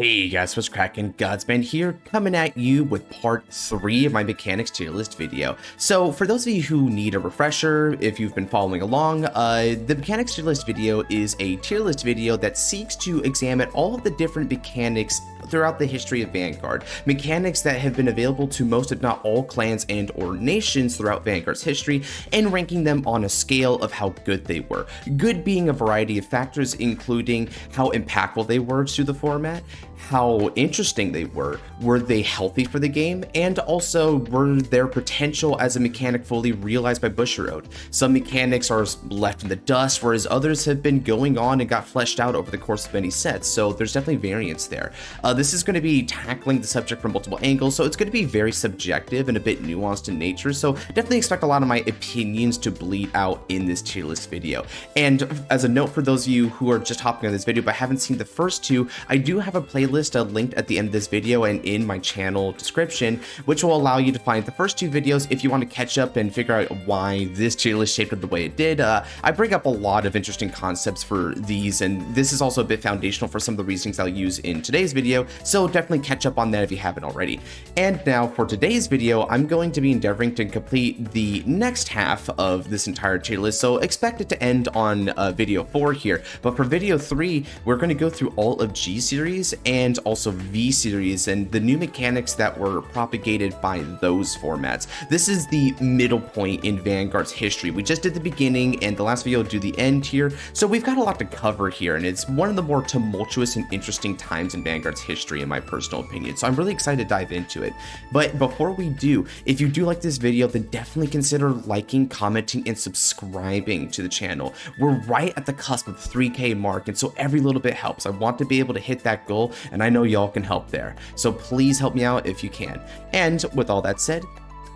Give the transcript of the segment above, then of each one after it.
Hey guys, what's cracking? Godsman here, coming at you with part 3 of my mechanics tier list video. So for those of you who need a refresher, if you've been following along, the mechanics tier list video is a tier list video that seeks to examine all of the different mechanics throughout the history of Vanguard. Mechanics that have been available to most if not all clans and or nations throughout Vanguard's history, and ranking them on a scale of how good they were. Good being a variety of factors, including how impactful they were to the format, how interesting they were they healthy for the game, and also were their potential as a mechanic fully realized by Bushiroad. Some mechanics are left in the dust, whereas others have been going on and got fleshed out over the course of many sets, so there's definitely variance there. This is going to be tackling the subject from multiple angles, so it's going to be very subjective and a bit nuanced in nature, so definitely expect a lot of my opinions to bleed out in this tier list video. And as a note for those of you who are just hopping on this video but haven't seen the first two, I do have a playlist linked at the end of this video and in my channel description, which will allow you to find the first two videos if you want to catch up and figure out why this tier list shaped up the way it did. I bring up a lot of interesting concepts for these, and this is also a bit foundational for some of the reasonings I'll use in today's video, so definitely catch up on that if you haven't already. And now for today's video, I'm going to be endeavoring to complete the next half of this entire tier list, so expect it to end on video 4 here. But for video 3, we're going to go through all of G series and also V series and the new mechanics that were propagated by those formats. This is the middle point in Vanguard's history. We just did the beginning and the last video will do the end here, so we've got a lot to cover here, and it's one of the more tumultuous and interesting times in Vanguard's history in my personal opinion, so I'm really excited to dive into it. But before we do, if you do like this video, then definitely consider liking, commenting, and subscribing to the channel. We're right at the cusp of 3K mark, and so every little bit helps. I want to be able to hit that goal, and I know y'all can help there, so please help me out if you can. And with all that said,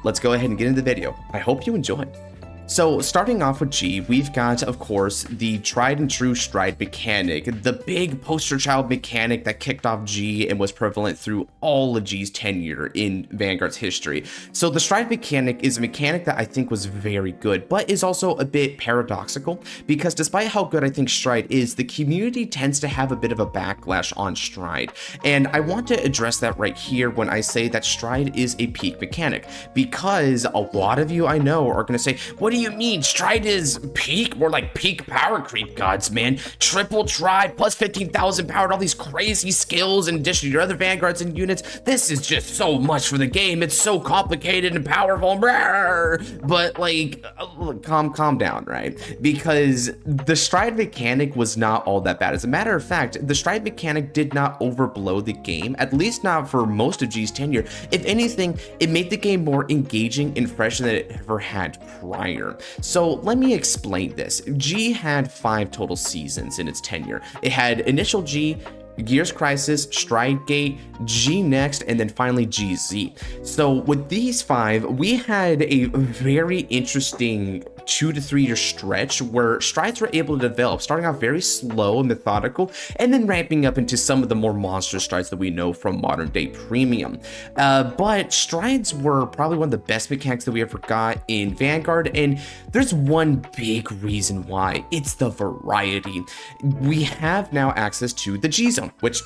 let's go ahead and get into the video. I hope you enjoy. So starting off with G, we've got, of course, the tried and true stride mechanic, the big poster child mechanic that kicked off G and was prevalent through all of G's tenure in Vanguard's history. So the stride mechanic is a mechanic that I think was very good, but is also a bit paradoxical, because despite how good I think stride is, the community tends to have a bit of a backlash on stride. And I want to address that right here when I say that stride is a peak mechanic, because a lot of you I know are going to say, what do you mean stride is peak? More like peak power creep, gods, man. Triple tri plus 15,000 power, all these crazy skills in addition to your other vanguards and units. This is just so much for the game. It's so complicated and powerful. But like, calm down, right? Because the stride mechanic was not all that bad. As a matter of fact, the stride mechanic did not overblow the game, at least not for most of G's tenure. If anything, it made the game more engaging and fresh than it ever had prior. So let me explain this. G had 5 total seasons in its tenure. It had initial G, Gears Crisis, Stride Gate, G Next, and then finally GZ. So with these 5, we had a very interesting 2 to 3 year stretch where strides were able to develop, starting off very slow and methodical, and then ramping up into some of the more monster strides that we know from modern day premium. But strides were probably one of the best mechanics that we ever got in Vanguard, and there's one big reason why. It's the variety. We have now access to the G Zone, which,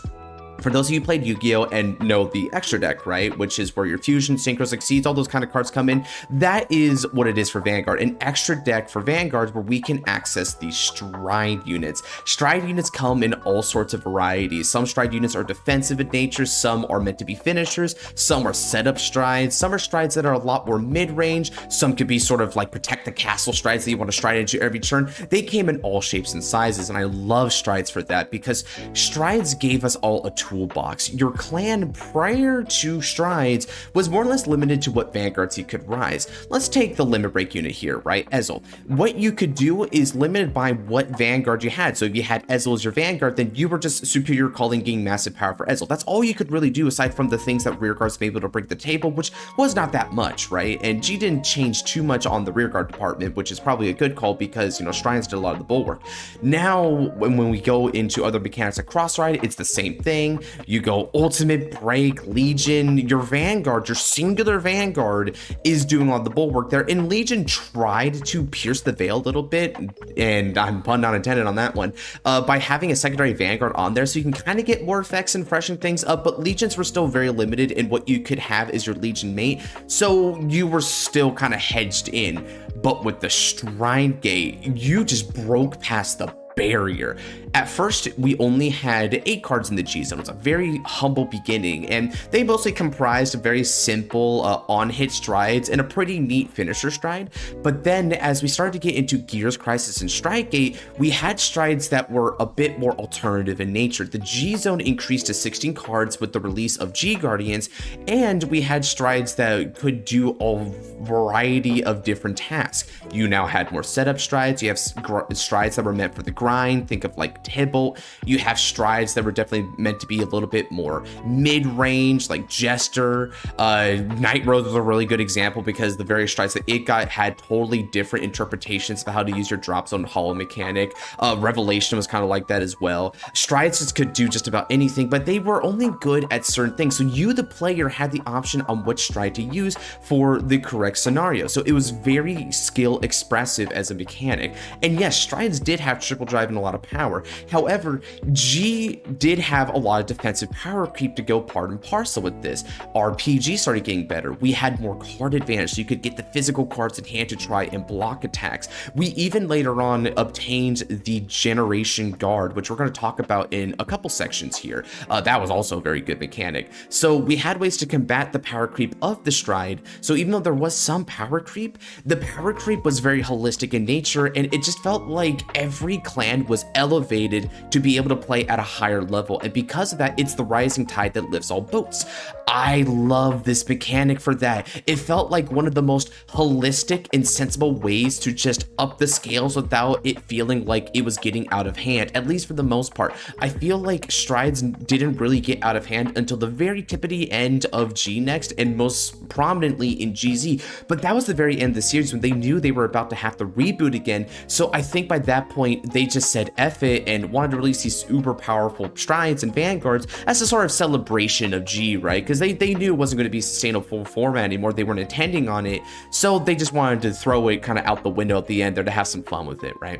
for those of you who played Yu-Gi-Oh! And know the extra deck, right, which is where your fusion, synchros, exceeds, all those kind of cards come in, that is what it is for Vanguard. An extra deck for Vanguard where we can access these stride units. Stride units come in all sorts of varieties. Some stride units are defensive in nature, some are meant to be finishers, some are setup strides, some are strides that are a lot more mid-range, some could be sort of like protect the castle strides that you want to stride into every turn. They came in all shapes and sizes, and I love strides for that, because strides gave us all a toolbox. Your clan prior to strides was more or less limited to what vanguards you could rise. Let's take the limit break unit here, right? Ezel. What you could do is limited by what vanguard you had. So if you had Ezel as your vanguard, then you were just superior calling, gaining massive power for Ezel. That's all you could really do aside from the things that rearguards may be able to bring to the table, which was not that much, right? And G didn't change too much on the rearguard department, which is probably a good call because, you know, strides did a lot of the bulwark. Now, when we go into other mechanics like cross ride, it's the same thing. Legion, you go Ultimate Break, Legion, your Vanguard, your singular Vanguard is doing all the bulwark there. And Legion tried to pierce the veil a little bit, and I'm pun not intended on that one, by having a secondary Vanguard on there so you can kind of get more effects and freshen things up, but Legions were still very limited in what you could have as your Legion mate, so you were still kind of hedged in. But with the Shrine Gate, you just broke past the barrier. At first, we only had 8 cards in the G zone. It was a very humble beginning, and they mostly comprised of very simple on-hit strides and a pretty neat finisher stride. But then, as we started to get into Gears, Crisis, and Stride Gate, we had strides that were a bit more alternative in nature. The G zone increased to 16 cards with the release of G Guardians, and we had strides that could do a variety of different tasks. You now had more setup strides. You have strides that were meant for the grind. Think of like Tibble. You have strides that were definitely meant to be a little bit more mid-range, like Jester. Night Rose was a really good example because the various strides that it got had totally different interpretations of how to use your drop zone hollow mechanic. Revelation was kind of like that as well. Strides just could do just about anything, but they were only good at certain things. So you, the player, had the option on which stride to use for the correct scenario. So it was very skill expressive as a mechanic. And yes, strides did have triple drive and a lot of power. However, G did have a lot of defensive power creep to go part and parcel with this. RPG started getting better. We had more card advantage, so you could get the physical cards in hand to try and block attacks. We even later on obtained the Generation Guard, which we're going to talk about in a couple sections here. That was also a very good mechanic. So we had ways to combat the power creep of the stride. So even though there was some power creep, the power creep was very holistic in nature, and it just felt like every clan was elevated to be able to play at a higher level. And because of that, it's the rising tide that lifts all boats. I love this mechanic for that. It felt like one of the most holistic and sensible ways to just up the scales without it feeling like it was getting out of hand, at least for the most part. I feel like strides didn't really get out of hand until the very tippity end of G Next, and most prominently in GZ. But that was the very end of the series when they knew they were about to have to reboot again. So I think by that point, they just said F it and wanted to release these uber powerful strides and vanguards as a sort of celebration of G, right? Because they knew it wasn't going to be a sustainable format anymore. They weren't intending on it. So they just wanted to throw it kind of out the window at the end there to have some fun with it, right?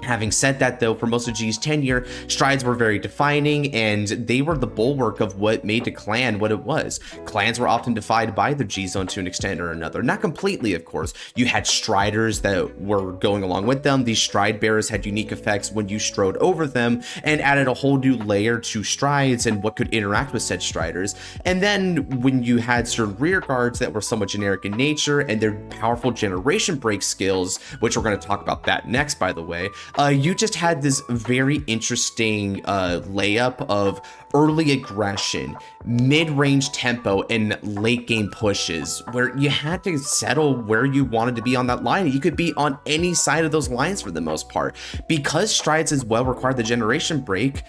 Having said that, though, for most of G's tenure, strides were very defining, and they were the bulwark of what made the clan what it was. Clans were often defined by the G zone to an extent or another. Not completely, of course. You had striders that were going along with them. These stride bearers had unique effects when you strode over them and added a whole new layer to strides and what could interact with said striders. And then when you had certain rear guards that were somewhat generic in nature and their powerful generation break skills, which we're going to talk about that next, by the way, you just had this very interesting layup of early aggression, mid-range tempo, and late game pushes where you had to settle where you wanted to be on that line. You could be on any side of those lines for the most part. Because strides as well required the generation break,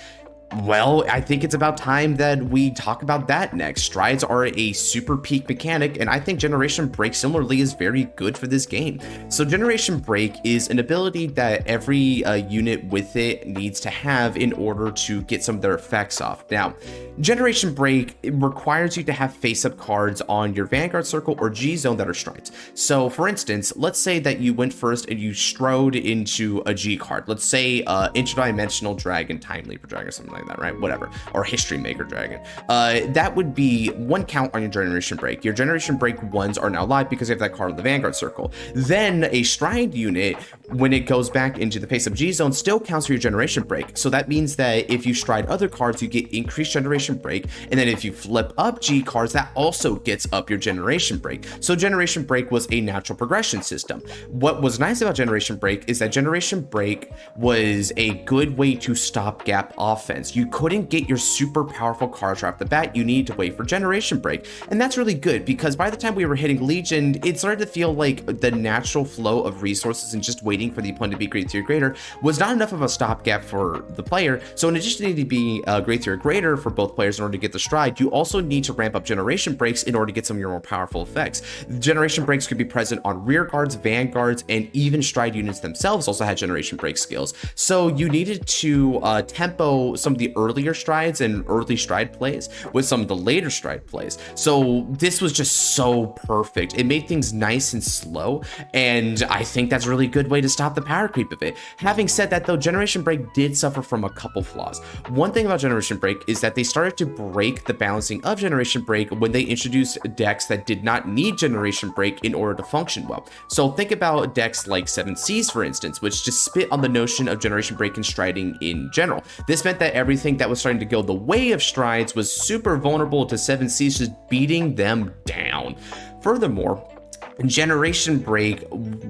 well, I think it's about time that we talk about that next. Strides are a super peak mechanic, and I think Generation Break similarly is very good for this game. So Generation Break is an ability that every unit with it needs to have in order to get some of their effects off. Now, Generation Break requires you to have face-up cards on your Vanguard Circle or G Zone that are strides. So for instance, let's say that you went first and you strode into a G card. Let's say Interdimensional Dragon, Time Leaper Dragon, or something like that, right? Whatever. Or History Maker Dragon. That would be 1 count on your Generation Break. Your Generation Break 1s are now live because you have that card on the Vanguard Circle. Then a Stride unit, when it goes back into the face-up G Zone, still counts for your Generation Break. So that means that if you stride other cards, you get increased Generation Break, and then if you flip up G cards, that also gets up your Generation Break. So Generation Break was a natural progression system. What was nice about Generation Break is that Generation Break was a good way to stopgap offense. You couldn't get your super powerful cards right off the bat. You needed to wait for Generation Break, and that's really good because by the time we were hitting Legion, it started to feel like the natural flow of resources and just waiting for the opponent to be Great Tier Greater was not enough of a stopgap for the player. So in addition to needing to be Great Tier Greater for both both players in order to get the stride, you also need to ramp up generation breaks in order to get some of your more powerful effects. Generation breaks could be present on rear guards, vanguards, and even stride units themselves also had generation break skills. So you needed to tempo some of the earlier strides and early stride plays with some of the later stride plays. So this was just so perfect. It made things nice and slow, and I think that's a really good way to stop the power creep of it. Having said that though, Generation Break did suffer from a couple flaws. One thing about Generation Break is that they started to break the balancing of Generation Break when they introduced decks that did not need Generation Break in order to function well. So think about decks like 7Cs, for instance, which just spit on the notion of Generation Break and striding in general. This meant that everything that was starting to go the way of strides was super vulnerable to 7Cs just beating them down. Furthermore, Generation Break,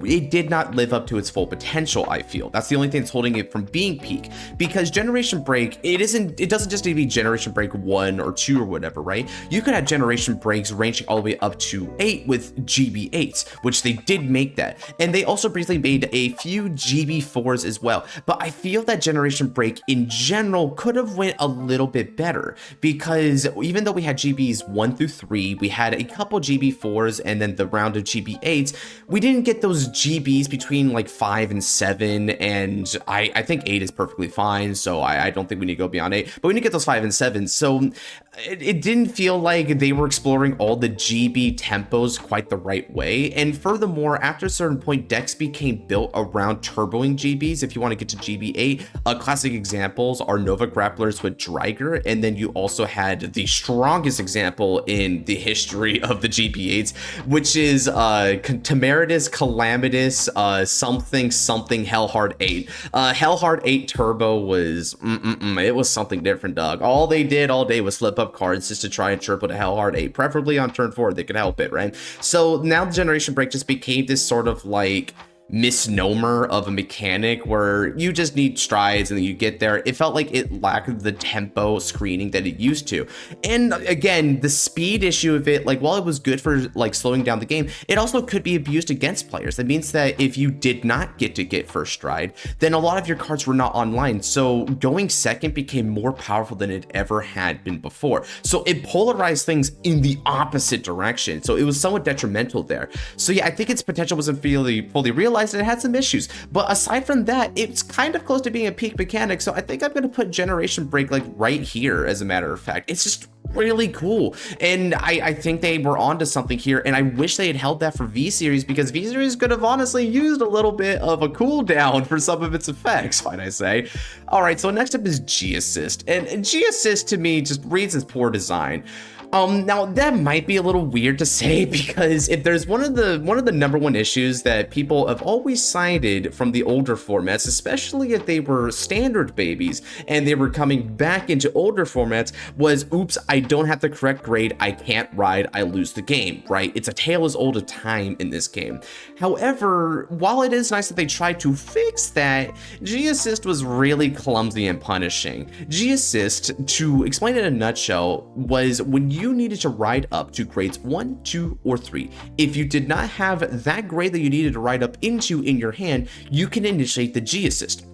it did not live up to its full potential, I feel. That's the only thing that's holding it from being peak, because Generation Break, it doesn't just need to be Generation Break 1 or 2 or whatever, right? You could have Generation Breaks ranging all the way up to 8 with GB8s, which they did make that. And they also briefly made a few GB4s as well. But I feel that Generation Break in general could have went a little bit better, because even though we had GBs 1 through 3, we had a couple GB4s and then the round of GB8s, we didn't get those GBs between like 5 and 7, and I think 8 is perfectly fine, so I don't think we need to go beyond 8, but we need to get those 5 and 7, so it didn't feel like they were exploring all the GB tempos quite the right way. And furthermore, after a certain point, decks became built around turboing GBs. If you want to get to GB8, classic examples are Nova Grapplers with Dreiger, and then you also had the strongest example in the history of the GB8s, which is Temeritus Calamitous something Hellheart 8. Hellheart 8 Turbo was it was something different, dog. All they did all day was flip up cards just to try and triple to Hellheart 8, preferably on turn 4. They could help it, right? So now the Generation Break just became this sort of like misnomer of a mechanic where you just need strides and then you get there. It felt like it lacked the tempo screening that it used to. And again, the speed issue of it, like while it was good for like slowing down the game, it also could be abused against players. That means that if you did not get first stride, then a lot of your cards were not online. So going second became more powerful than it ever had been before. So it polarized things in the opposite direction. So it was somewhat detrimental there. So yeah, I think its potential wasn't fully realized. It had some issues, but aside from that, it's kind of close to being a peak mechanic. So I think I'm going to put Generation Break like right here. As a matter of fact, it's just really cool, and I think they were onto something here, and I wish they had held that for V-Series, because V-Series could have honestly used a little bit of a cooldown for some of its effects, might I say. All right, so next up is G-Assist, and G-Assist to me just reads as poor design. Now that might be a little weird to say, because if there's one of the number one issues that people have always cited from the older formats, especially if they were standard babies and they were coming back into older formats, was, oops, I don't have the correct grade, I can't ride, I lose the game, right? It's a tale as old as time in this game. However, while it is nice that they tried to fix that, G-Assist was really clumsy and punishing. G-Assist, to explain it in a nutshell, was when you needed to ride up to grades 1, 2, or 3. If you did not have that grade that you needed to ride up into in your hand, you can initiate the G-Assist.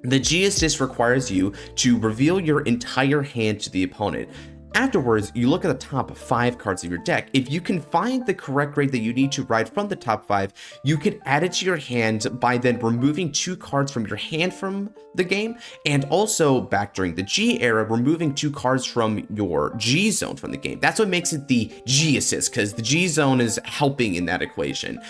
The G-Assist requires you to reveal your entire hand to the opponent. Afterwards, you look at the top 5 cards of your deck. If you can find the correct grade that you need to ride from the top 5, you can add it to your hand by then removing 2 cards from your hand from the game, and also back during the G era, removing 2 cards from your G zone from the game. That's what makes it the G assist, because the G zone is helping in that equation.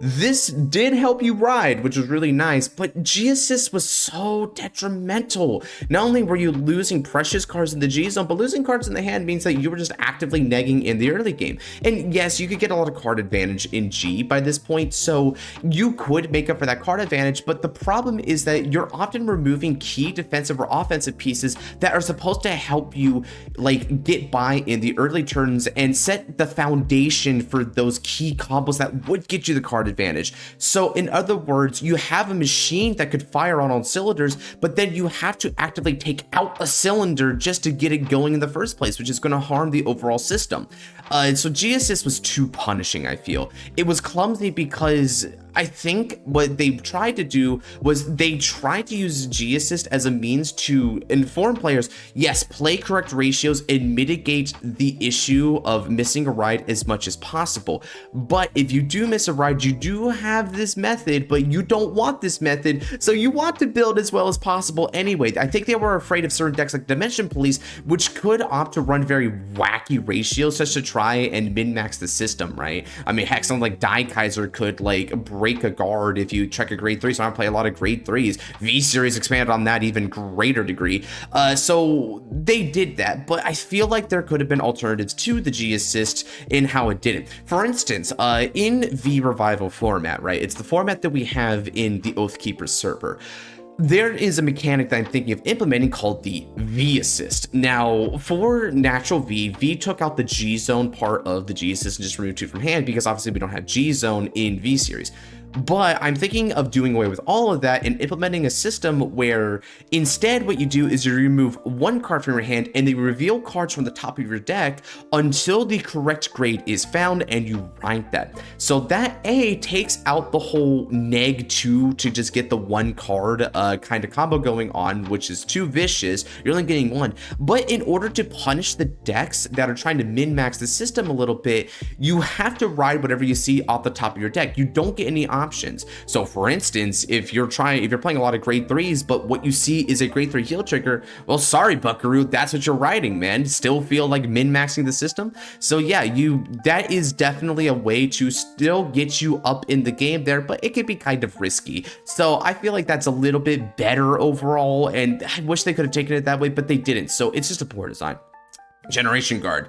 This did help you ride, which was really nice, but G-Assist was so detrimental. Not only were you losing precious cards in the G-Zone, but losing cards in the hand means that you were just actively negging in the early game. And yes, you could get a lot of card advantage in G by this point, so you could make up for that card advantage, but the problem is that you're often removing key defensive or offensive pieces that are supposed to help you like get by in the early turns and set the foundation for those key combos that would get you the card advantage. So in other words, you have a machine that could fire on all cylinders, but then you have to actively take out a cylinder just to get it going in the first place, which is going to harm the overall system. So G-Assist was too punishing, I feel. It was clumsy because I think what they tried to do was they tried to use G-Assist as a means to inform players, yes, play correct ratios and mitigate the issue of missing a ride as much as possible. But if you do miss a ride, you do have this method, but you don't want this method, so you want to build as well as possible anyway. I think they were afraid of certain decks like Dimension Police, which could opt to run very wacky ratios just to try and min-max the system, right? I mean, heck, something like Die Kaiser could like break a guard if you check a grade 3, so I don't play a lot of grade 3s. V-Series expanded on that even greater degree. So they did that, but I feel like there could have been alternatives to the G-Assist in how it did it. For instance, in V-Revival format, right? It's the format that we have in the Oathkeeper server. There is a mechanic that I'm thinking of implementing called the V-Assist. Now, for natural V, V took out the G-Zone part of the G-Assist and just removed 2 from hand because obviously we don't have G-Zone in V-Series. But I'm thinking of doing away with all of that and implementing a system where instead what you do is you remove 1 card from your hand and they reveal cards from the top of your deck until the correct grade is found and you rank that. So that A takes out the whole -2 to just get the 1 card kind of combo going on, which is too vicious. You're only getting 1. But in order to punish the decks that are trying to min-max the system a little bit, you have to ride whatever you see off the top of your deck. You don't get any options. So for instance, if you're playing a lot of grade 3s, but what you see is a grade 3 heal trigger, well, sorry, Buckaroo, that's what you're riding, man. Still feel like min-maxing the system. So yeah, that is definitely a way to still get you up in the game there, but it could be kind of risky. So I feel like that's a little bit better overall, and I wish they could have taken it that way, but they didn't. So it's just a poor design. Generation Guard.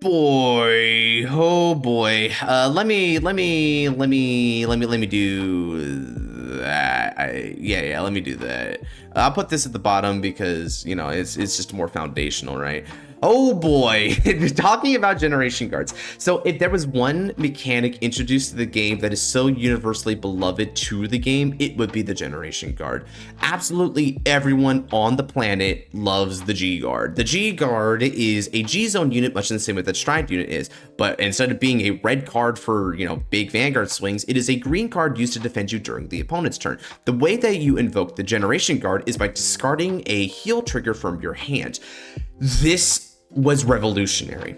Boy, oh boy. Let me do that. Yeah, let me do that. I'll put this at the bottom because, you know, it's just more foundational, right? Oh boy, talking about Generation Guards. So if there was one mechanic introduced to the game that is so universally beloved to the game, it would be the Generation Guard. Absolutely everyone on the planet loves the G-Guard. The G-Guard is a G-Zone unit, much in the same way that Stride unit is, but instead of being a red card for, you know, big Vanguard swings, it is a green card used to defend you during the opponent's turn. The way that you invoke the Generation Guard is by discarding a heal trigger from your hand. This was revolutionary.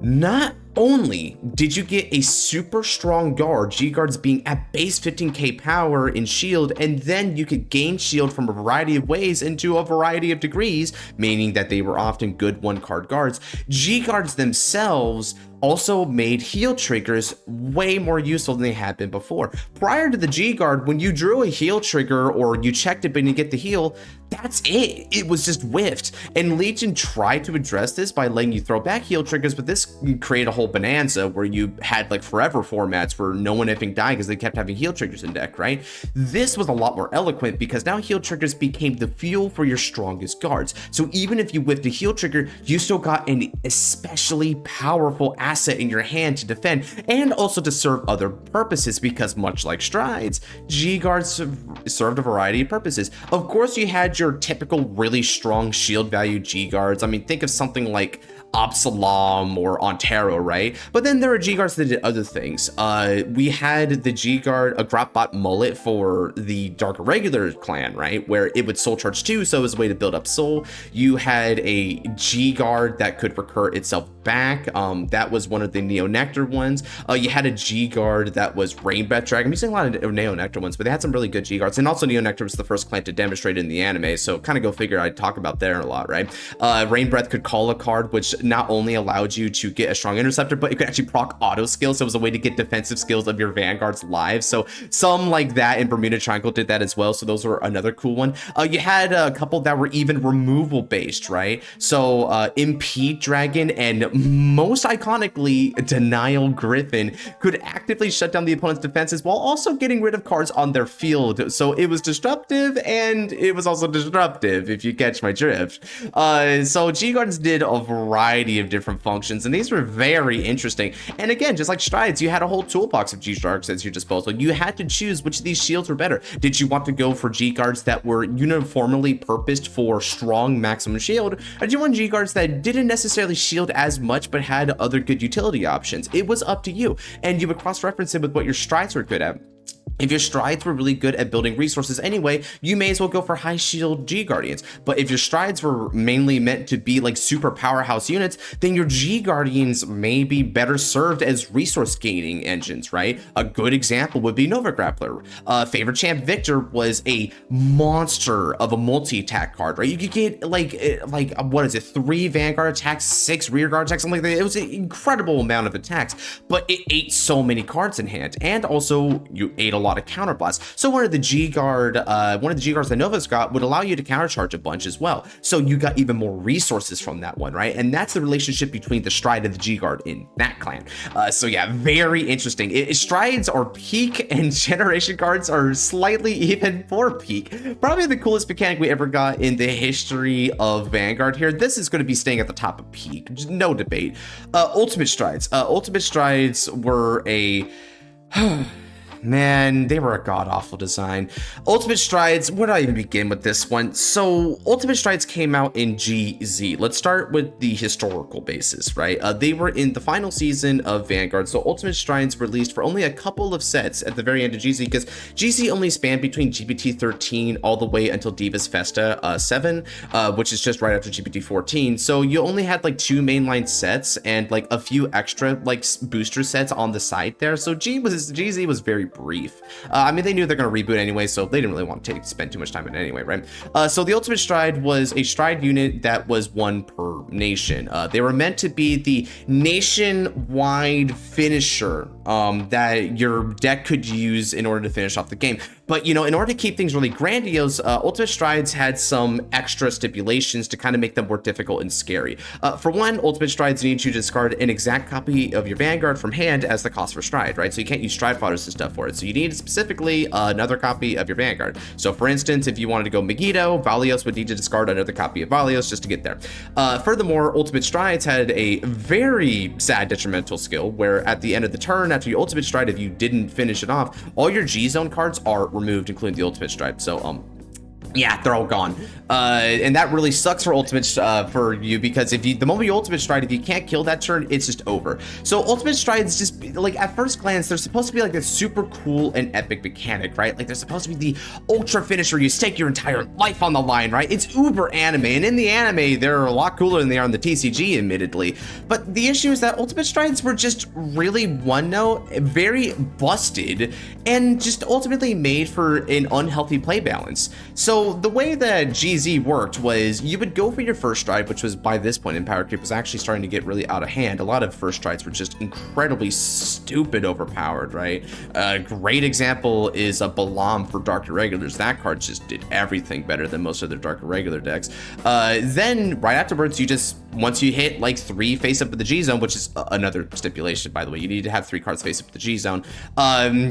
Not only did you get a super strong guard, G-Guards being at base 15k power in shield, and then you could gain shield from a variety of ways into a variety of degrees, meaning that they were often good 1-card guards. G-Guards themselves also made heal triggers way more useful than they had been before. Prior to the G-Guard, when you drew a heal trigger or you checked it but you get the heal, that's it. It was just whiffed. And Legion tried to address this by letting you throw back heal triggers, but this created a whole bonanza where you had like forever formats where no one effing died because they kept having heal triggers in deck, right? This was a lot more eloquent because now heal triggers became the fuel for your strongest guards. So even if you whiffed a heal trigger, you still got an especially powerful asset in your hand to defend and also to serve other purposes, because much like Strides, G-Guards served a variety of purposes. Of course, you had your typical really strong shield value G-Guards. I mean, think of something like Absalom or Ontero, right? But then there are G-Guards that did other things. We had the G-Guard, a Grotbot Mullet for the Dark Irregular clan, right? Where it would soul charge too, so it was a way to build up soul. You had a G-Guard that could recur itself back. That was one of the Neo Nectar ones. You had a G-Guard that was Rain Breath Dragon. I'm using a lot of Neo Nectar ones, but they had some really good G-Guards. And also Neo Nectar was the first clan to demonstrate in the anime, so kind of go figure, I'd talk about there a lot, right? Rain Breath could call a card, which not only allowed you to get a strong interceptor, but it could actually proc auto skills. So it was a way to get defensive skills of your Vanguards live. So some like that in Bermuda Triangle did that as well. So those were another cool one. You had a couple that were even removal based, right? So Impede Dragon and most iconically Denial Griffin could actively shut down the opponent's defenses while also getting rid of cards on their field. So it was disruptive and it was also disruptive, if you catch my drift. So G-Guards did a variety variety of different functions, and these were very interesting. And again, just like Strides, you had a whole toolbox of G-Sharks at your disposal. You had to choose which of these shields were better. Did you want to go for G-Guards that were uniformly purposed for strong maximum shield, or did you want G-Guards that didn't necessarily shield as much but had other good utility options? It was up to you, and you would cross-reference it with what your Strides were good at. If your Strides were really good at building resources anyway, you may as well go for high shield G Guardians. But if your Strides were mainly meant to be like super powerhouse units, then your G Guardians may be better served as resource gaining engines, right? A good example would be Nova Grappler. Favorite Champ Victor was a monster of a multi-attack card, right? You could get like what is it, 3 Vanguard attacks, 6 rear guard attacks, something like that. It was an incredible amount of attacks, but it ate so many cards in hand, and also you ate a lot of counterblast. So one of the G-Guards that Nova's got would allow you to countercharge a bunch as well. So you got even more resources from that one, right? And that's the relationship between the Stride and the G-Guard in that clan. So yeah, very interesting. Strides are peak and generation cards are slightly even more peak. Probably the coolest mechanic we ever got in the history of Vanguard here. This is going to be staying at the top of peak, no debate. Ultimate Strides. Ultimate Strides were a... Man, they were a god-awful design. Ultimate Strides, where do I even begin with this one? So, Ultimate Strides came out in GZ. Let's start with the historical basis, right? They were in the final season of Vanguard, so Ultimate Strides released for only a couple of sets at the very end of GZ, because GZ only spanned between GPT 13 all the way until Divas Festa 7, which is just right after GPT 14. So, you only had like 2 mainline sets and like a few extra like booster sets on the side there. So, GZ was very brief. I mean, they knew they're going to reboot anyway, so they didn't really want to spend too much time in it anyway, right? So the Ultimate Stride was a Stride unit that was 1 per nation. They were meant to be the nationwide finisher that your deck could use in order to finish off the game. But, you know, in order to keep things really grandiose, Ultimate Strides had some extra stipulations to kind of make them more difficult and scary. For one, Ultimate Strides need you to discard an exact copy of your Vanguard from hand as the cost for Stride, right? So you can't use Stride Fodders and stuff for it. So you need specifically another copy of your Vanguard. So for instance, if you wanted to go Megiddo, Valios would need to discard another copy of Valios just to get there. Furthermore, Ultimate Strides had a very sad detrimental skill where at the end of the turn, after your Ultimate Stride, if you didn't finish it off, all your G-Zone cards are removed, including the Ultimate Stride. So, yeah, they're all gone. And that really sucks for Ultimate for you, because the moment you Ultimate Stride, if you can't kill that turn, it's just over. So Ultimate Strides just, like, at first glance, they're supposed to be like a super cool and epic mechanic, right? Like, they're supposed to be the ultra finisher. You stake your entire life on the line, right? It's uber anime, and in the anime, they're a lot cooler than they are in the TCG, admittedly. But the issue is that Ultimate Strides were just really one-note, very busted, and just ultimately made for an unhealthy play balance. So the way that GZ worked was you would go for your first Stride, which was by this point in Power Creep was actually starting to get really out of hand. A lot of first Strides were just incredibly stupid overpowered, right? A great example is a Balam for Dark Irregulars. That card just did everything better than most of their Dark Irregular decks. Then right afterwards, once you hit like 3 face up with the G-Zone, which is another stipulation, by the way, you need to have 3 cards face up with the G-Zone,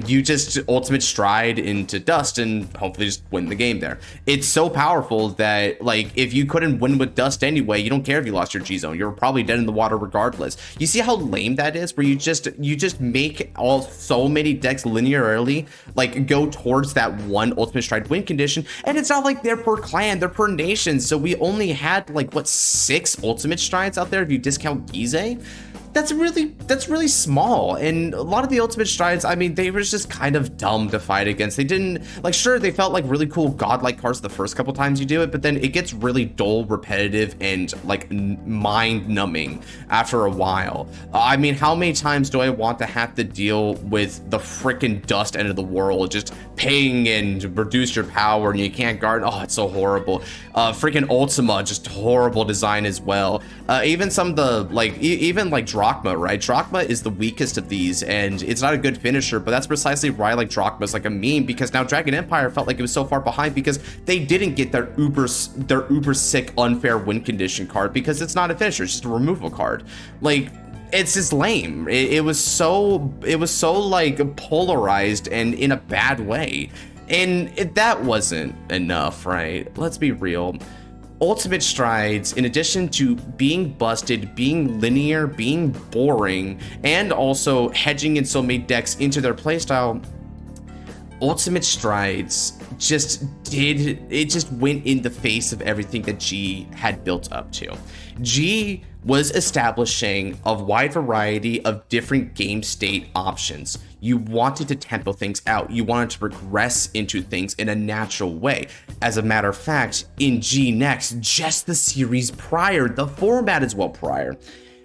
you just Ultimate Stride into Dust and hopefully just win the game there. It's so powerful that, like, if you couldn't win with Dust anyway, you don't care if you lost your G-Zone. You're probably dead in the water regardless. You see how lame that is, where you just make so many decks linearly, like, go towards that one Ultimate Stride win condition, and it's not like they're per clan, they're per nation, so we only had, like, what, 6 Ultimate Strides out there if you discount Gizeh? That's really small, and a lot of the Ultimate Strides, I mean, they were just kind of dumb to fight against. They didn't, like, sure, they felt like really cool godlike cards the first couple times you do it, but then it gets really dull, repetitive, and like mind-numbing after a while. I mean, how many times do I want to have to deal with the freaking Dust end of the world, just paying and reduce your power and you can't guard? Oh, it's so horrible. Freaking Ultima, just horrible design as well. Even some of the, like, even like Drachma, right? Drachma is the weakest of these, and it's not a good finisher, but that's precisely why I like Drachma as like a meme, because now Dragon Empire felt like it was so far behind because they didn't get their uber sick unfair win condition card, because it's not a finisher, it's just a removal card. Like, it's just lame. It was so like polarized and in a bad way, and that wasn't enough, right? Let's be real. ultimate strides, in addition to being busted, being linear, being boring, and also hedging in so many decks into their playstyle, ultimate strides just went in the face of everything that G had built up to. G was establishing a wide variety of different game state options. You wanted to tempo things out. You wanted to progress into things in a natural way. As a matter of fact, in G Next, just the series prior, the format as well prior,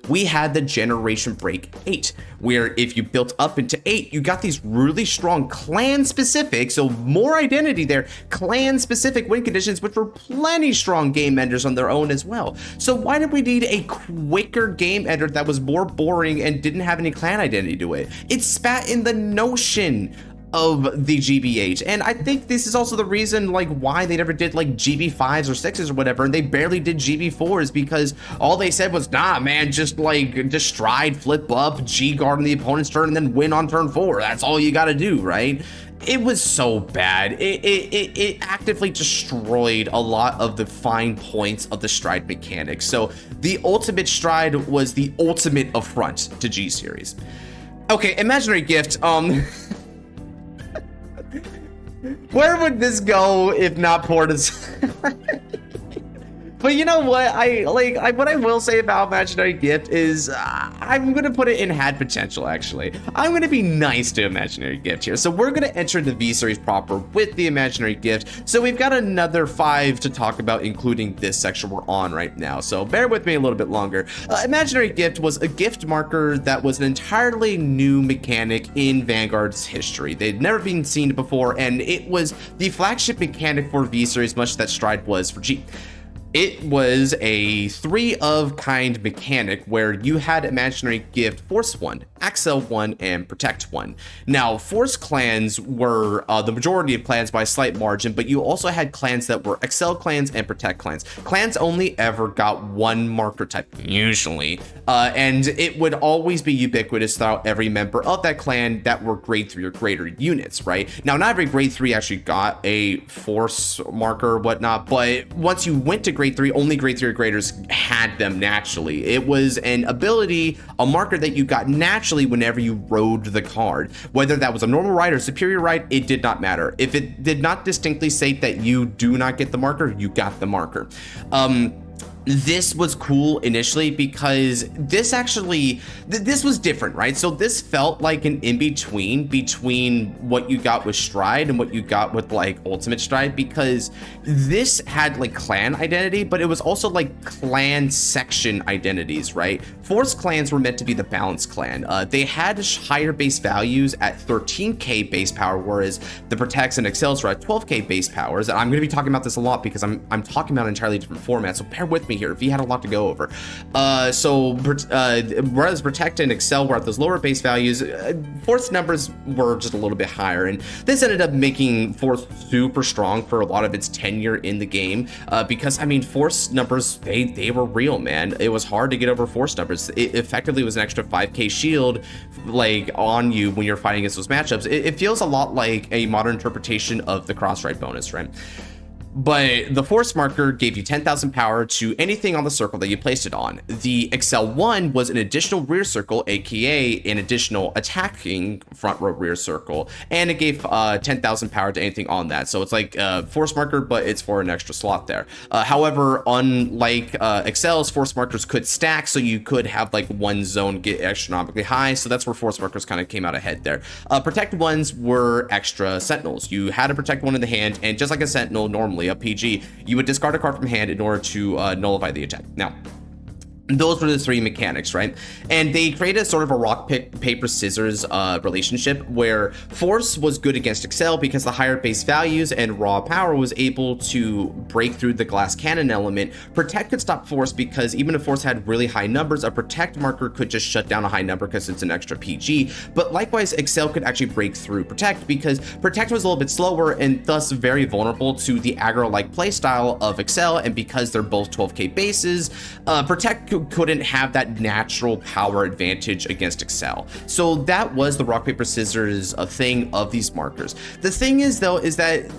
we had the Generation Break 8, where if you built up into 8, you got these really strong clan-specific, so more identity there, clan-specific win conditions, which were plenty strong game enders on their own as well. So why did we need a quicker game ender that was more boring and didn't have any clan identity to it? It spat in the notion of the GBH, and I think this is also the reason like why they never did like GB5s or 6s or whatever, and they barely did GB4s, because all they said was, nah man, just stride, flip up, G guard on the opponent's turn, and then win on turn 4. That's all you gotta do, right? It was so bad. It actively destroyed a lot of the fine points of the stride mechanics. So the ultimate stride was the ultimate affront to G series. Okay, imaginary gift, where would this go if not Porta's? But you know what? What I will say about Imaginary Gift is I'm gonna put it in had potential. Actually, I'm gonna be nice to Imaginary Gift here. So we're gonna enter the V series proper with the Imaginary Gift. So we've got another 5 to talk about, including this section we're on right now. So bear with me a little bit longer. Imaginary Gift was a gift marker that was an entirely new mechanic in Vanguard's history. They'd never been seen before, and it was the flagship mechanic for V series, much that Stride was for G. It was a 3-of-kind mechanic where you had Imaginary Gift Force 1, Accel 1, and Protect 1. Now, Force clans were the majority of clans by a slight margin, but you also had clans that were Accel clans and Protect clans. Clans only ever got one marker type, usually, and it would always be ubiquitous throughout every member of that clan that were grade 3 or greater units, right? Now, not every grade 3 actually got a Force marker or whatnot, but once you went to grade 3, only grade 3 or graders had them naturally. It was an ability, a marker that you got naturally whenever you rode the card. Whether that was a normal ride or superior ride, it did not matter. If it did not distinctly state that you do not get the marker, you got the marker. This was cool initially because this actually, this was different, right? So this felt like an in-between between what you got with Stride and what you got with like Ultimate Stride, because this had like clan identity, but it was also like clan section identities, right? Force clans were meant to be the balanced clan. They had higher base values at 13k base power, whereas the Protects and Excels were at 12k base powers. And I'm going to be talking about this a lot because I'm talking about an entirely different format, so bear with me here. V had a lot to go over. Whereas Protect and Excel were at those lower base values, Force numbers were just a little bit higher, and this ended up making Force super strong for a lot of its tenure in the game, because I mean, Force numbers, they were real, man. It was hard to get over Force numbers. It effectively was an extra 5k shield like on you when you're fighting against those matchups. It feels a lot like a modern interpretation of the cross-ride bonus, right? But the Force marker gave you 10,000 power to anything on the circle that you placed it on. The Excel 1 was an additional rear circle, aka an additional attacking front row rear circle, and it gave 10,000 power to anything on that. So it's like Force marker, but it's for an extra slot there. However, unlike Excel's, Force markers could stack, so you could have like one zone get astronomically high. So that's where Force markers kind of came out ahead there. Protect ones were extra sentinels. You had a Protect one in the hand, and just like a sentinel normally, a PG, you would discard a card from hand in order to nullify the attack. Now, those were the 3 mechanics, right? And they created sort of a rock, paper, scissors relationship where Force was good against Excel because the higher base values and raw power was able to break through the glass cannon element. Protect could stop Force because even if Force had really high numbers, a Protect marker could just shut down a high number because it's an extra PG. But likewise, Excel could actually break through Protect because Protect was a little bit slower and thus very vulnerable to the aggro-like playstyle of Excel. And because they're both 12k bases, Protect couldn't have that natural power advantage against Excel. So that was the rock, paper, scissors thing of these markers. The thing is though, is that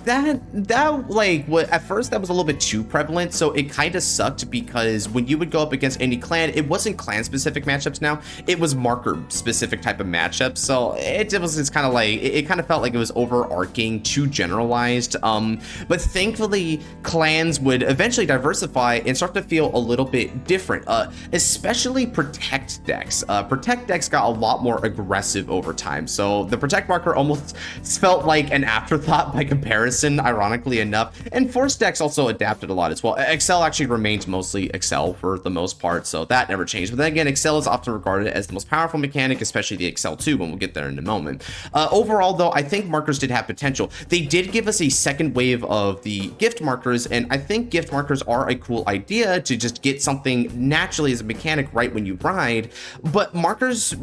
like at first that was a little bit too prevalent. So it kind of sucked because when you would go up against any clan, it wasn't clan specific matchups now, it was marker specific type of matchups. So it was just kind of like, it kind of felt like it was overarching, too generalized. But thankfully clans would eventually diversify and start to feel a little bit different, especially protect decks. Protect decks got a lot more aggressive over time. So the protect marker almost felt like an afterthought by comparison, ironically enough. And force decks also adapted a lot as well. Excel actually remained mostly Excel for the most part, so that never changed. But then again, Excel is often regarded as the most powerful mechanic, especially the Excel 2, when we'll get there in a moment. Overall though, I think markers did have potential. They did give us a second wave of the gift markers, and I think gift markers are a cool idea to just get something naturally as a mechanic right when you ride. But markers,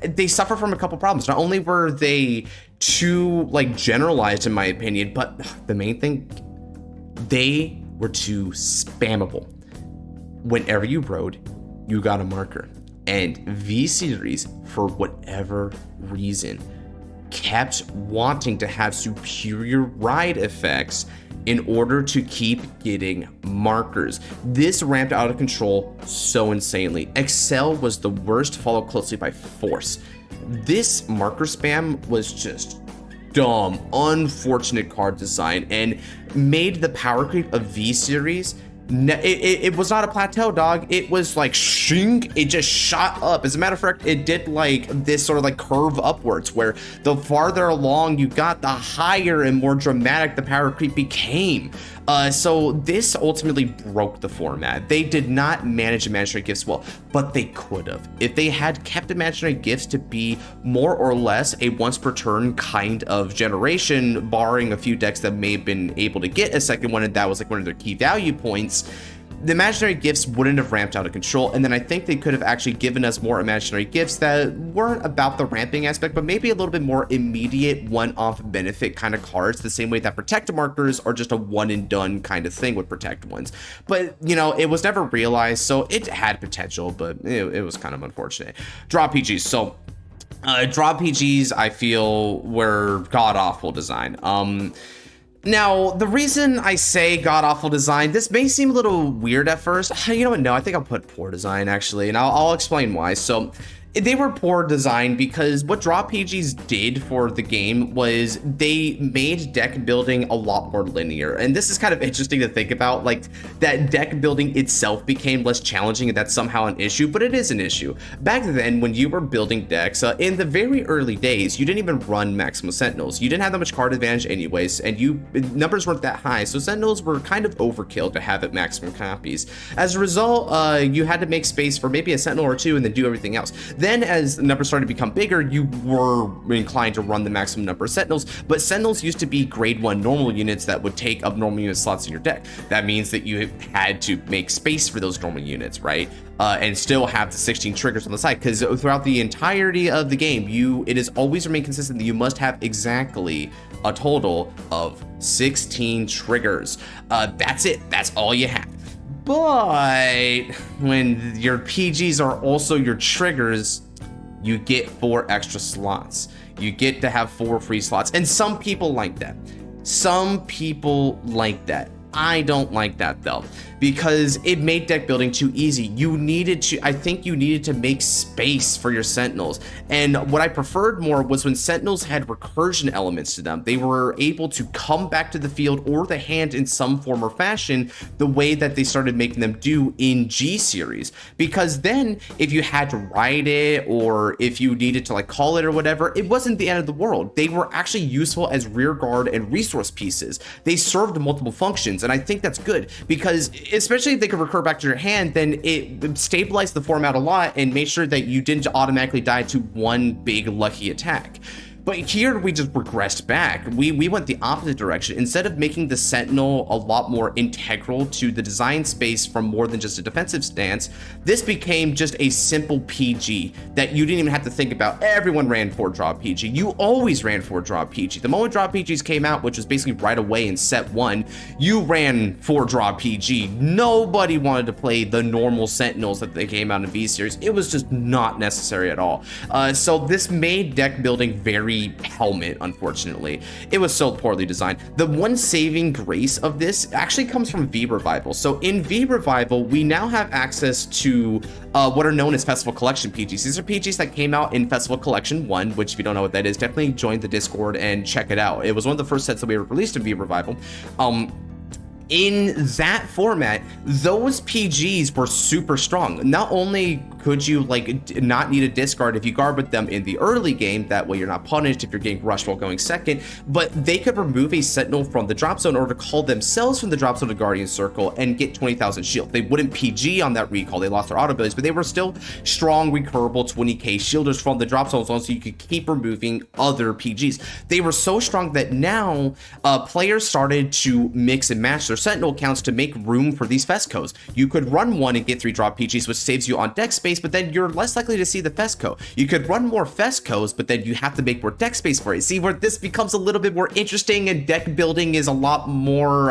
they suffer from a couple problems. Not only were they too like generalized in my opinion, but the main thing, they were too spammable. Whenever you rode, you got a marker, and V-Series, for whatever reason, kept wanting to have superior ride effects in order to keep getting markers. This ramped out of control so insanely. Excel was the worst, followed closely by Force. This marker spam was just dumb, unfortunate card design, and made the power creep of V-Series. It was not a plateau, dog. It was like shink, it just shot up. As a matter of fact, it did like this sort of like curve upwards, where the farther along you got, the higher and more dramatic the power creep became. So this ultimately broke the format. They did not manage imaginary gifts well, but they could have. If they had kept imaginary gifts to be more or less a once per turn kind of generation, barring a few decks that may have been able to get a second one, and that was like one of their key value points, the imaginary gifts wouldn't have ramped out of control. And then I think they could have actually given us more imaginary gifts that weren't about the ramping aspect, but maybe a little bit more immediate one-off benefit kind of cards, the same way that protect markers are just a one and done kind of thing with protect ones. But you know, it was never realized, so it had potential, but it was kind of unfortunate. Draw PGs. So draw PGs, I feel, were god-awful design. Now, the reason I say god-awful design, this may seem a little weird at first. You know what? No, I think I'll put poor design, actually, and I'll explain why. So they were poor design because what draw PGs did for the game was they made deck building a lot more linear. And this is kind of interesting to think about, like that deck building itself became less challenging, and that's somehow an issue, but it is an issue. Back then, when you were building decks, in the very early days, you didn't even run Maximum Sentinels. You didn't have that much card advantage anyways, and numbers weren't that high, so Sentinels were kind of overkill to have at maximum copies. As a result, you had to make space for maybe a Sentinel or two and then do everything else. Then as the numbers started to become bigger, you were inclined to run the maximum number of Sentinels, but Sentinels used to be grade 1 normal units that would take up normal unit slots in your deck. That means that you had to make space for those normal units, right? And still have the 16 triggers on the side, because throughout the entirety of the game, it has always remained consistent that you must have exactly a total of 16 triggers. That's it. That's all you have. But when your PGs are also your triggers, you get 4 extra slots. You get to have 4 free slots. And some people like that. Some people like that. I don't like that though, because it made deck building too easy. I think you needed to make space for your Sentinels. And what I preferred more was when Sentinels had recursion elements to them. They were able to come back to the field or the hand in some form or fashion, the way that they started making them do in G series. Because then if you had to ride it, or if you needed to like call it or whatever, it wasn't the end of the world. They were actually useful as rear guard and resource pieces. They served multiple functions. And I think that's good, because especially if they could recur back to your hand, then it stabilized the format a lot and made sure that you didn't automatically die to one big lucky attack. But here we just regressed back. We went the opposite direction. Instead of making the Sentinel a lot more integral to the design space from more than just a defensive stance, this became just a simple PG that you didn't even have to think about. Everyone ran 4-draw PG. You always ran 4-draw PG. The moment draw PGs came out, which was basically right away in set 1, you ran 4-draw PG. Nobody wanted to play the normal Sentinels that they came out in V Series. It was just not necessary at all. So this made deck building very helmet, unfortunately. It was so poorly designed. The one saving grace of this actually comes from V Revival. So in V Revival, we now have access to what are known as Festival Collection PGs. These are PGs that came out in Festival Collection 1, which if you don't know what that is, definitely join the Discord and check it out. It was one of the first sets that we were released in V Revival. In that format, those PGs were super strong. Not only could you not need a discard if you guard with them in the early game, that way you're not punished if you're getting rushed while going second, but they could remove a Sentinel from the drop zone in order to call themselves from the drop zone to Guardian Circle and get 20,000 shield. They wouldn't PG on that recall, they lost their auto abilities, but they were still strong, recurable 20k shielders from the drop zone so you could keep removing other PGs. They were so strong that now players started to mix and match their Sentinel counts to make room for these Fescos. You could run one and get 3-drop PGs, which saves you on deck space, but then you're less likely to see the Fesco. You could run more Fescos, but then you have to make more deck space for it. See where this becomes a little bit more interesting, and deck building is a lot more,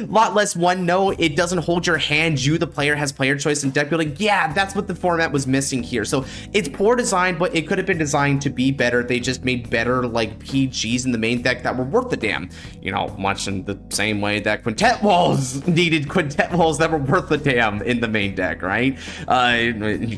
lot less one note. It doesn't hold your hand. You, the player, has player choice in deck building. Yeah, that's what the format was missing here. So it's poor design, but it could have been designed to be better. They just made better PGs in the main deck that were worth the damn. You know, much in the same way that Quintet Walls needed Quintet Walls that were worth the damn in the main deck, right?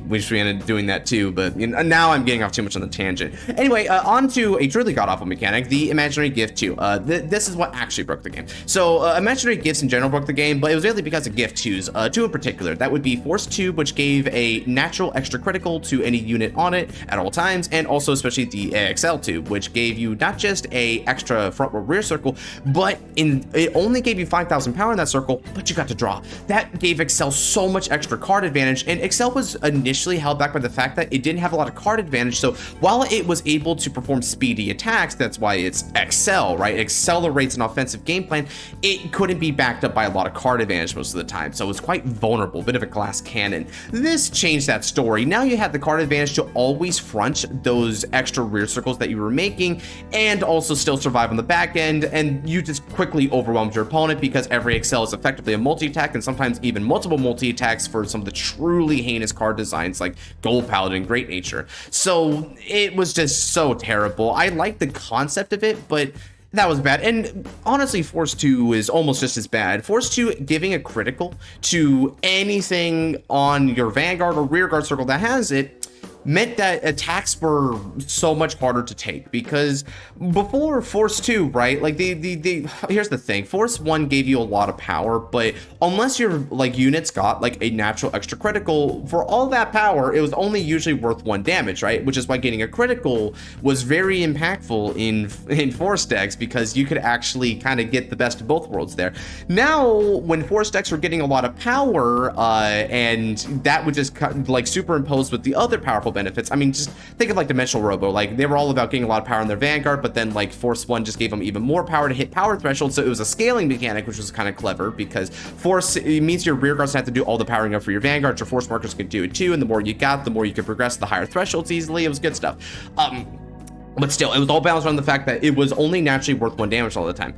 Wish we ended up doing that too, but now I'm getting off too much on the tangent. Anyway, on to a truly god-awful mechanic, the Imaginary Gift 2. This is what actually broke the game. So Imaginary Gifts in general broke the game, but it was really because of Gift 2s, two in particular. That would be Force 2, which gave a natural extra critical to any unit on it at all times, and also especially the AXL 2, which gave you not just a extra front or rear circle, but it only gave you 5,000 power in that circle, but you got to draw. That gave Excel so much extra card advantage, and Excel was initially held back by the fact that it didn't have a lot of card advantage. So while it was able to perform speedy attacks, that's why it's Excel, right? Accelerates an offensive game plan. It couldn't be backed up by a lot of card advantage most of the time, so it was quite vulnerable, bit of a glass cannon. This changed that story. Now you had the card advantage to always front those extra rear circles that you were making, and also still survive on the back end, and you just quickly overwhelmed your opponent because every Excel is effectively a multi-attack, and sometimes even multiple multi-attacks for some of the truly heinous card designs like Gold Paladin, Great Nature. So it was just so terrible. I like the concept of it, but that was bad. And honestly, Force 2 is almost just as bad. Force 2 giving a critical to anything on your Vanguard or Rearguard circle that has it meant that attacks were so much harder to take, because before Force 2, right, here's the thing, Force 1 gave you a lot of power, but unless your units got a natural extra critical, for all that power, it was only usually worth 1 damage, right, which is why getting a critical was very impactful in Force decks, because you could actually kind of get the best of both worlds there. Now, when Force decks were getting a lot of power, and that would just superimpose with the other powerful benefits. I mean, just think of Dimensional Robo. They were all about getting a lot of power in their Vanguard, but then Force 1 just gave them even more power to hit power threshold, so it was a scaling mechanic, which was kind of clever, because Force, it means your rear guards have to do all the powering up for your Vanguard, your Force markers can do it too, and the more you got, the more you could progress the higher thresholds easily. It was good stuff. But still, it was all balanced around the fact that it was only naturally worth 1 damage all the time.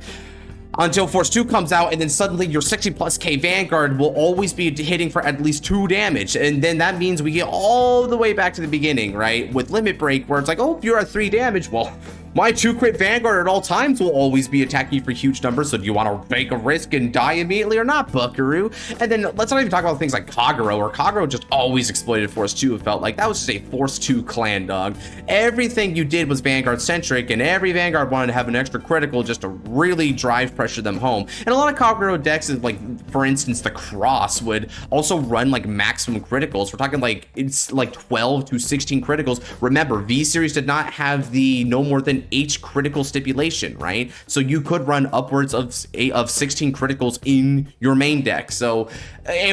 Until Force 2 comes out, and then suddenly your 60+K Vanguard will always be hitting for at least 2 damage, and then that means we get all the way back to the beginning, right, with Limit Break, where it's oh, you're at 3 damage, well, my 2-crit Vanguard at all times will always be attacking you for huge numbers, so do you want to take a risk and die immediately or not, buckaroo? And then let's not even talk about things like Kagero, where Kagero just always exploited Force 2. It felt like that was just a Force 2 clan, dog. Everything you did was Vanguard-centric, and every Vanguard wanted to have an extra critical just to really drive pressure them home. And a lot of Kagero decks, for instance, the Cross would also run maximum criticals. We're talking it's 12 to 16 criticals. Remember, V-Series did not have the no more than an H critical stipulation, right? So you could run upwards of 16 criticals in your main deck. So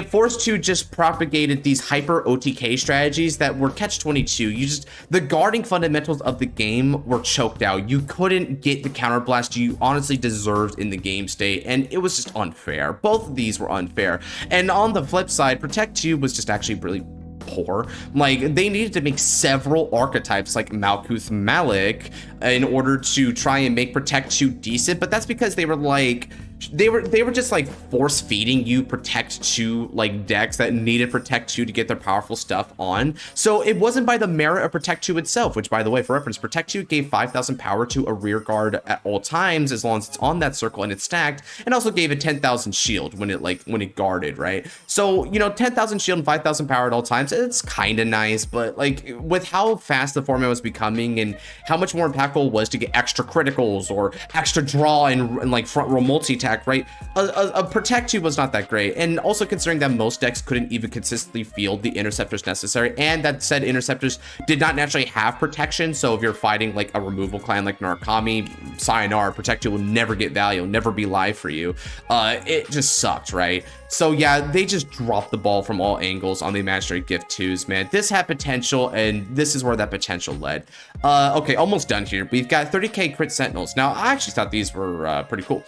Force 2 just propagated these hyper OTK strategies that were catch-22. The guarding fundamentals of the game were choked out. You couldn't get the counterblast you honestly deserved in the game state, and it was just unfair. Both of these were unfair. And on the flip side, Protect 2 was just actually really poor. Like, they needed to make several archetypes like Malkuth Malik in order to try and make Protect 2 decent, but that's because they were like, they were just like force feeding you Protect 2 like decks that needed Protect 2 to get their powerful stuff on. So it wasn't by the merit of Protect 2 itself, which, by the way, for reference, Protect 2 gave 5,000 power to a rear guard at all times as long as it's on that circle and it's stacked, and also gave it 10,000 shield when it guarded, right? So, you know, 10,000 shield and 5,000 power at all times, it's kind of nice, but like with how fast the format was becoming and how much more impactful it was to get extra criticals or extra draw and like front row multi-attack, right? A Protect 2 was not that great. And also considering that most decks couldn't even consistently field the interceptors necessary, and that said interceptors did not naturally have protection. So if you're fighting like a removal clan like Narukami, sayonara, Protect 2 will never get value, will never be live for you. It just sucked, right? So yeah, they just dropped the ball from all angles on the Imaginary Gift 2s, man. This had potential, and this is where that potential led. Okay, almost done here. We've got 30k crit sentinels. Now, I actually thought these were pretty cool.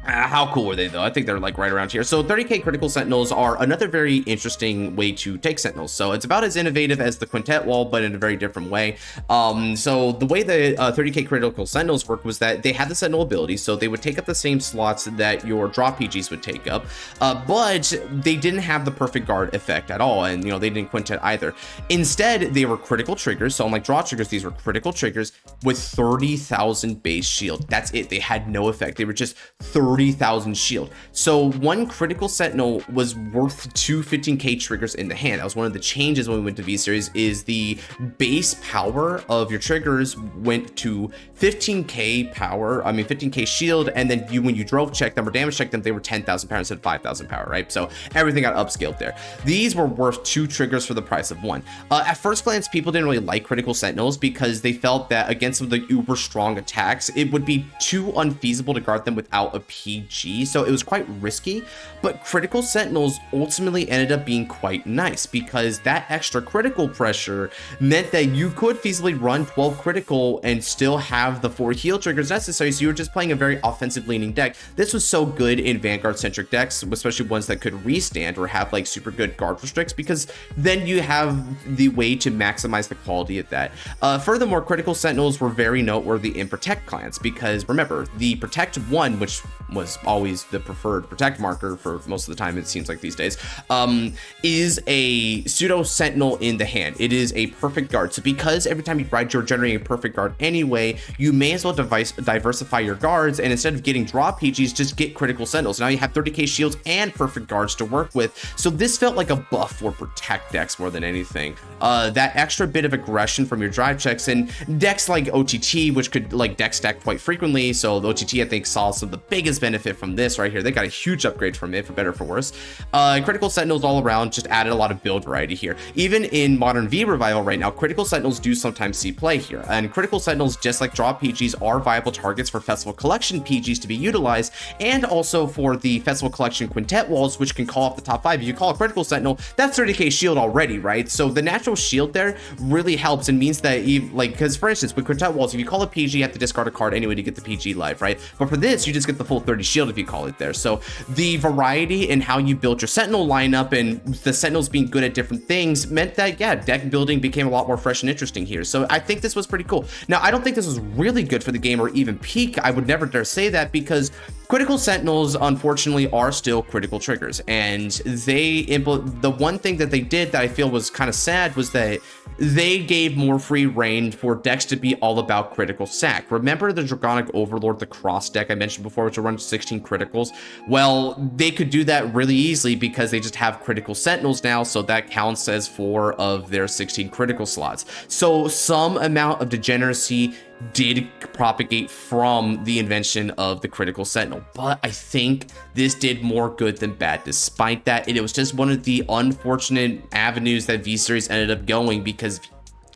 How cool were they, though? I think they're like right around here. So 30k critical sentinels are another very interesting way to take sentinels. So it's about as innovative as the quintet wall, but in a very different way. So the way the 30k critical sentinels worked was that they had the sentinel ability, so they would take up the same slots that your draw PGs would take up, but they didn't have the perfect guard effect at all, and you know, they didn't quintet either. Instead, they were critical triggers. So unlike draw triggers, these were critical triggers with 30,000 base shield. That's it. They had no effect. They were just 30,000 shield. So one critical sentinel was worth 2 15k triggers in the hand. That was one of the changes when we went to V series, is the base power of your triggers went to 15k power, 15k shield, and then when you drove check them or damage check them, they were 10,000 power instead of 5,000 power, right? So everything got upscaled there. These were worth 2 triggers for the price of 1. At first glance, people didn't really like critical sentinels because they felt that against some of the uber strong attacks, it would be too unfeasible to guard them without a PG, so it was quite risky. But critical sentinels ultimately ended up being quite nice because that extra critical pressure meant that you could feasibly run 12 critical and still have the 4 heal triggers necessary, so you were just playing a very offensive leaning deck. This was so good in Vanguard centric decks, especially ones that could restand or have like super good guard restricts, because then you have the way to maximize the quality of that. Furthermore, critical sentinels were very noteworthy in Protect clans because remember, the Protect 1, which was always the preferred Protect marker for most of the time, it seems like these days, is a pseudo sentinel in the hand. It is a perfect guard. So because every time you ride, you're generating a perfect guard anyway, you may as well diversify your guards, and instead of getting draw PGs, just get critical sentinels. Now you have 30k shields and perfect guards to work with. So this felt like a buff for Protect decks more than anything. That extra bit of aggression from your drive checks, and decks like OTT, which could like deck stack quite frequently. So the OTT, I think, saw some of the biggest benefit from this right here. They got a huge upgrade from it, for better or for worse. Critical sentinels all around just added a lot of build variety here. Even in Modern V Revival right now, critical sentinels do sometimes see play here, and critical sentinels, just like draw PGs, are viable targets for Festival Collection PGs to be utilized, and also for the Festival Collection quintet walls, which can call off the top 5. If you call a critical sentinel, that's 30k shield already, right? So the natural shield there really helps and means that because for instance with quintet walls, if you call a PG, you have to discard a card anyway to get the PG live, right? But for this, you just get the full 30 shield if you call it there. So the variety in how you built your sentinel lineup and the sentinels being good at different things meant that, yeah, deck building became a lot more fresh and interesting here. So I think this was pretty cool. Now, I don't think this was really good for the game or even peak. I would never dare say that because critical sentinels, unfortunately, are still critical triggers, and the one thing that they did that I feel was kind of sad was that they gave more free reign for decks to be all about critical sack. Remember the Dragonic Overlord, the cross deck I mentioned before, which will run 16 criticals? Well, they could do that really easily because they just have critical sentinels now, so that counts as 4 of their 16 critical slots. So some amount of degeneracy did propagate from the invention of the critical sentinel, but I think this did more good than bad despite that. It was just one of the unfortunate avenues that V series ended up going because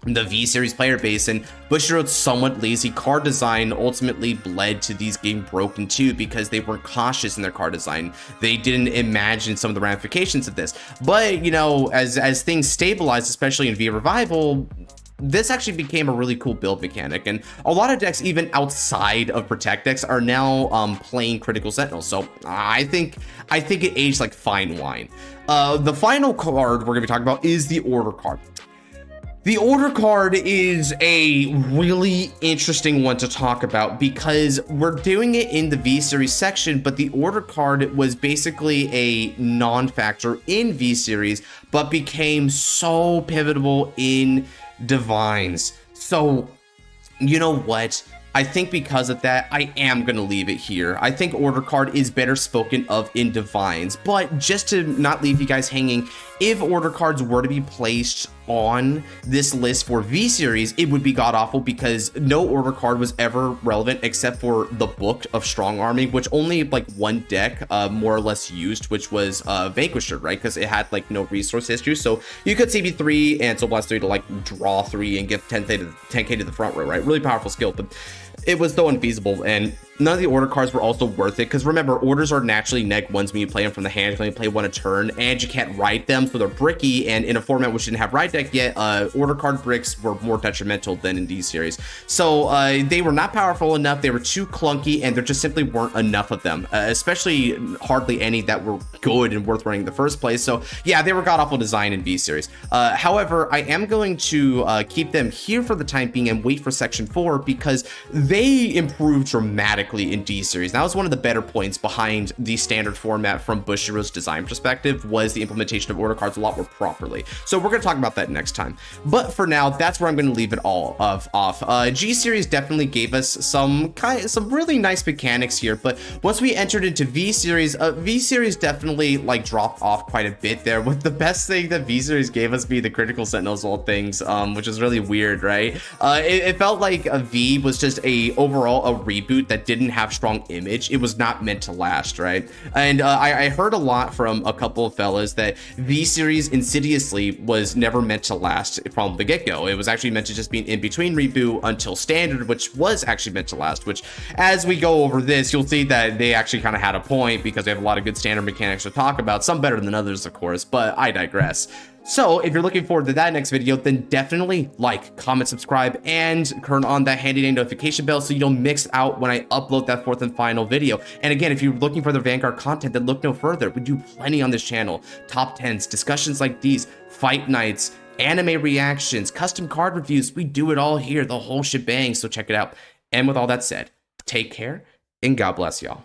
the V-Series player base, and Bushiroad's somewhat lazy card design ultimately led to these getting broken too, because they weren't cautious in their card design. They didn't imagine some of the ramifications of this. But, you know, as things stabilized, especially in V Revival, this actually became a really cool build mechanic, and a lot of decks, even outside of Protect decks, are now playing Critical Sentinels. So I think it aged like fine wine. The final card we're gonna be talking about is the Order card. The Order card is a really interesting one to talk about because we're doing it in the V-Series section, but the Order card was basically a non-factor in V-Series, but became so pivotal in Divines. So, you know what? I think because of that, I am going to leave it here. I think Order card is better spoken of in Divines, but just to not leave you guys hanging, if Order cards were to be placed on this list for V-Series, it would be god-awful because no Order card was ever relevant except for the book of Strong Arming, which only like one deck more or less used, which was Vanquisher, right? Because it had like no resource history. So you could CB3 and Soul Blast 3 to like draw 3 and give 10k to the front row, right? Really powerful skill, but it was though unfeasible, and none of the Order cards were also worth it, because remember, Orders are naturally -1s when you play them from the hand, when you play one a turn, and you can't ride them, so they're bricky, and in a format which didn't have ride deck yet, Order card bricks were more detrimental than in D-Series. So they were not powerful enough, they were too clunky, and there just simply weren't enough of them, especially hardly any that were good and worth running in the first place. So yeah, they were god-awful design in V-Series. However, I am going to keep them here for the time being and wait for Section 4, because they improved dramatically in D-Series. That was one of the better points behind the standard format from Bushiroad's design perspective, was the implementation of Order cards a lot more properly. So we're going to talk about that next time. But for now, that's where I'm going to leave it all off. G-Series definitely gave us some really nice mechanics here, but once we entered into V-Series, V-Series definitely like dropped off quite a bit there, with the best thing that V-Series gave us be the Critical Sentinels of all things, which is really weird, right? It felt like a V was just overall a reboot that didn't have strong image. It was not meant to last, right? And I heard a lot from a couple of fellas that V-Series insidiously was never meant to last from the get-go. It was actually meant to just be an in-between reboot until Standard, which was actually meant to last, which as we go over this, you'll see that they actually kind of had a point, because they have a lot of good Standard mechanics to talk about, some better than others, of course, but I digress. So if you're looking forward to that next video, then definitely like, comment, subscribe, and turn on that handy dandy notification bell so you don't miss out when I upload that fourth and final video. And again, if you're looking for the Vanguard content, then look no further. We do plenty on this channel. Top 10s, discussions like these, fight nights, anime reactions, custom card reviews. We do it all here, the whole shebang, so check it out. And with all that said, take care, and God bless y'all.